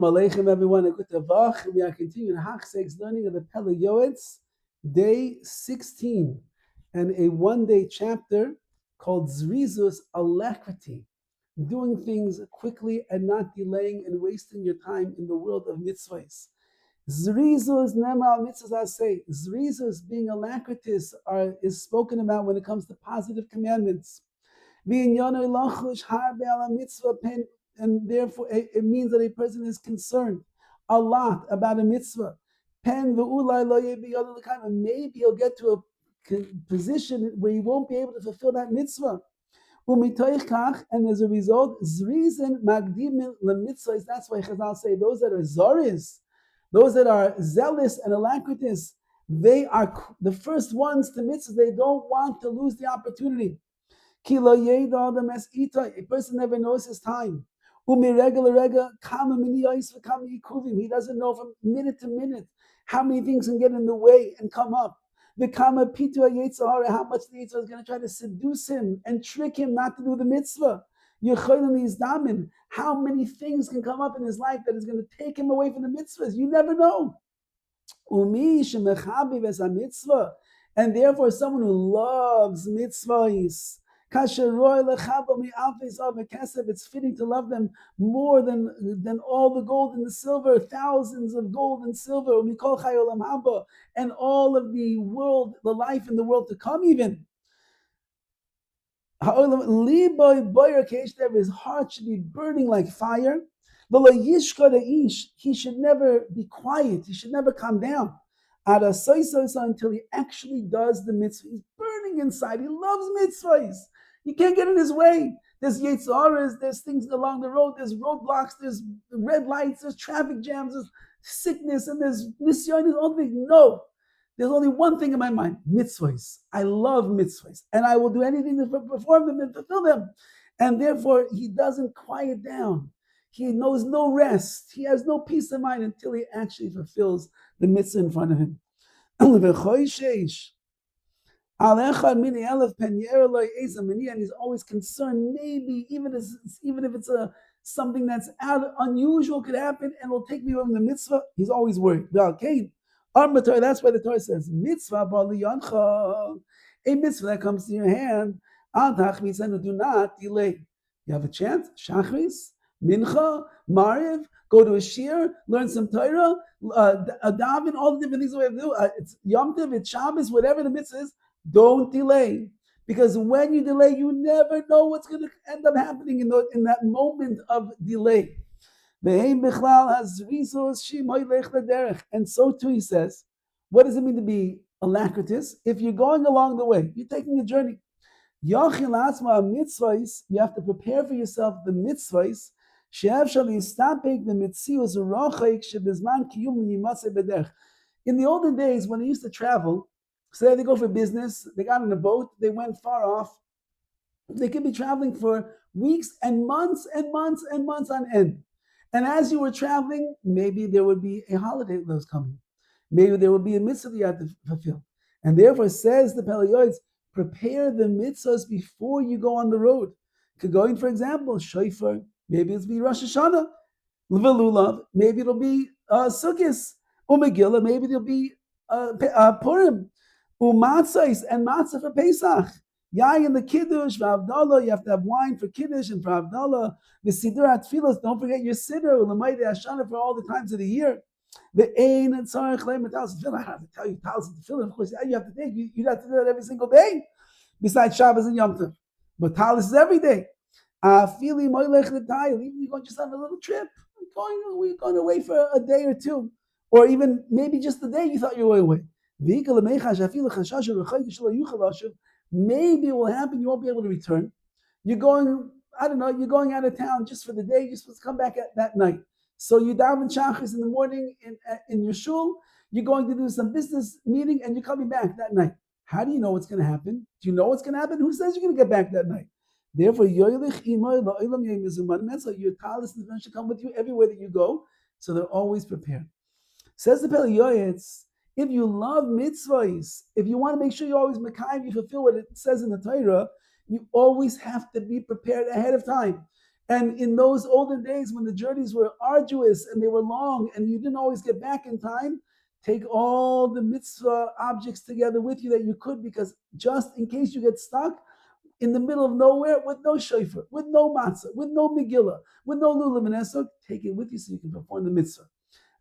Aleichem, everyone. A good tavach. We are continuing Hachsek's learning of the Pele Yoetz, day 16, and a one-day chapter called Zrizus Alacrity, doing things quickly and not delaying and wasting your time in the world of mitzvahs. Zrizus nema al mitzvahs aseh. Zrizus, being alacritous, is spoken about when it comes to positive commandments. And therefore it means that a person is concerned a lot about a mitzvah. And maybe he'll get to a position where he won't be able to fulfill that mitzvah. And as a result, zrizin magdimin lemitzvahs. That's why Chazal say those that are zoris, those that are zealous and alacritous, they are the first ones to mitzvahs. They don't want to lose the opportunity. A person never knows his time. He doesn't know from minute to minute how many things can get in the way and come up. How much the Yitzhak is going to try to seduce him and trick him not to do the mitzvah. How many things can come up in his life that is going to take him away from the mitzvahs? You never know. And therefore, someone who loves mitzvahs, it's fitting to love them more than all the gold and the silver, thousands of gold and silver, and all of the world, the life in the world to come even. His heart should be burning like fire. He should never be quiet. He should never calm down until he actually does the mitzvah. He's burning inside. He loves mitzvahs. You can't get in his way. There's yetzaras, there's things along the road, there's roadblocks, there's red lights, there's traffic jams, there's sickness, and there's nisyon, there's all things. No. There's only one thing in my mind, mitzvahs. I love mitzvahs, and I will do anything to perform them and fulfill them. And therefore, he doesn't quiet down. He knows no rest. He has no peace of mind until he actually fulfills the mitzvah in front of him. And he's always concerned, maybe even if it's something that's unusual could happen and will take me away from the mitzvah, he's always worried. That's why the Torah says, mitzvah a mitzvah that comes to your hand, do not delay. You have a chance, shachris, mincha, mariv, go to a shir, learn some Torah, daven, all the different things we have to do. It's Yom Tov, it's Shabbos, whatever the mitzvah is, don't delay. Because when you delay, you never know what's going to end up happening in that moment of delay. And so too, he says, what does it mean to be alacritous? If you're going along the way, you're taking a journey. You have to prepare for yourself the mitzvahs. In the olden days, when they used to travel, say they go for business, they got on a boat, they went far off, they could be traveling for weeks and months and months and months on end. And as you were traveling, maybe there would be a holiday that was coming. Maybe there would be a mitzvah that you had to fulfill. And therefore, says the Pele Yoetz, prepare the mitzvahs before you go on the road. Going, for example, shofar, maybe it'll be Rosh Hashanah, Lulav, maybe it'll be Sukkot, Megillah, maybe it'll be Purim, Matzahs and matzah for Pesach. Yayin the Kiddush, V'Avdallah, you have to have wine for Kiddush and for Avdallah. The Siddur HaTfilos, don't forget your Siddur, L'mayde Hashana for all the times of the year. The Ein and Tzarech Leim and Talis Tefillin, I have to tell you, Talis Tefillin, of course, you have to take, you'd have to do that every single day, besides Shabbos and Yom Tov. But Talis is every day. Fili Moilech L'Tayil, even you're going just on a little trip, we're going away for a day or two, or even maybe just a day you thought you were away. Maybe it will happen, you won't be able to return. You're going out of town just for the day, you're supposed to come back that night. So you daven shachris in the morning in your shul, you're going to do some business meeting, and you're coming back that night. How do you know what's going to happen? Do you know what's going to happen? Who says you're going to get back that night? Therefore, your talis should come with you everywhere that you go, so they're always prepared. Says the Pele Yoetz, if you love mitzvahs, if you want to make sure you always mekayim, you fulfill what it says in the Torah, you always have to be prepared ahead of time. And in those olden days when the journeys were arduous and they were long and you didn't always get back in time, take all the mitzvah objects together with you that you could, because just in case you get stuck in the middle of nowhere with no shofar, with no matzah, with no megillah, with no lulav and esrog, take it with you so you can perform the mitzvah.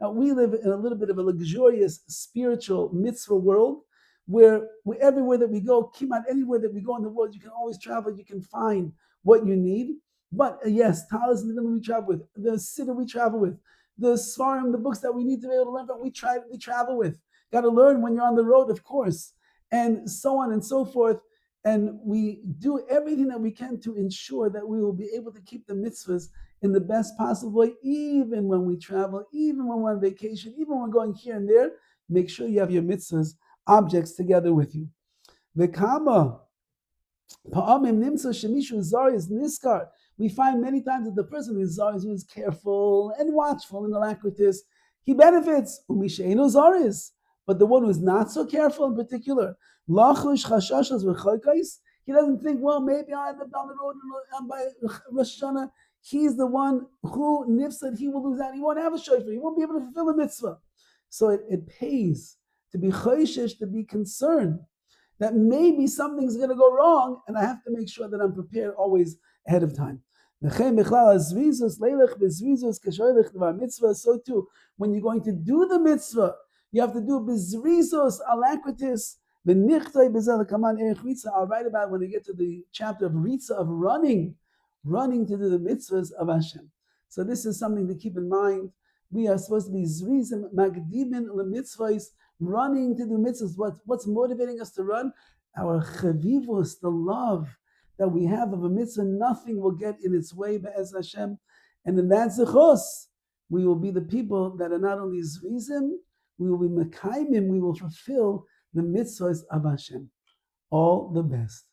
Now, we live in a little bit of a luxurious spiritual mitzvah world where everywhere that we go, kimat anywhere that we go in the world, you can always travel, you can find what you need. But yes, talis is the middle we travel with, the siddur we travel with, the svarim, the books that we need to be able to learn from, we travel with. Got to learn when you're on the road, of course, and so on and so forth. And we do everything that we can to ensure that we will be able to keep the mitzvahs in the best possible way, even when we travel, even when we're on vacation, even when we're going here and there. Make sure you have your mitzvahs objects together with you. V'kama pa'amim nimtza shemishu zar is niskar. We find many times that the person who is zar, who is careful and watchful and alacritus, he benefits. Umisheinu zar is, but the one who is not so careful in particular, lachush chashashas v'choykais, he doesn't think, well, maybe I end up down the road and by Rosh Hashanah, he's the one who nifsad, he will lose out. He won't have a shofar. He won't be able to fulfill a mitzvah. So it pays to be choishish, to be concerned that maybe something's going to go wrong, and I have to make sure that I'm prepared always ahead of time. So too, when you're going to do the mitzvah, you have to do bizrizos alacritus. I'll write about when I get to the chapter of ritza, of running to do the mitzvahs of Hashem. So this is something to keep in mind. We are supposed to be zrizim magdimin lemitzvahs, running to do mitzvahs. What's motivating us to run? Our chavivus, the love that we have of a mitzvah. Nothing will get in its way, be'ez Hashem. And in that zechus, we will be the people that are not only zrizim, we will be mekaimim, we will fulfill the mitzvahs of Hashem. All the best.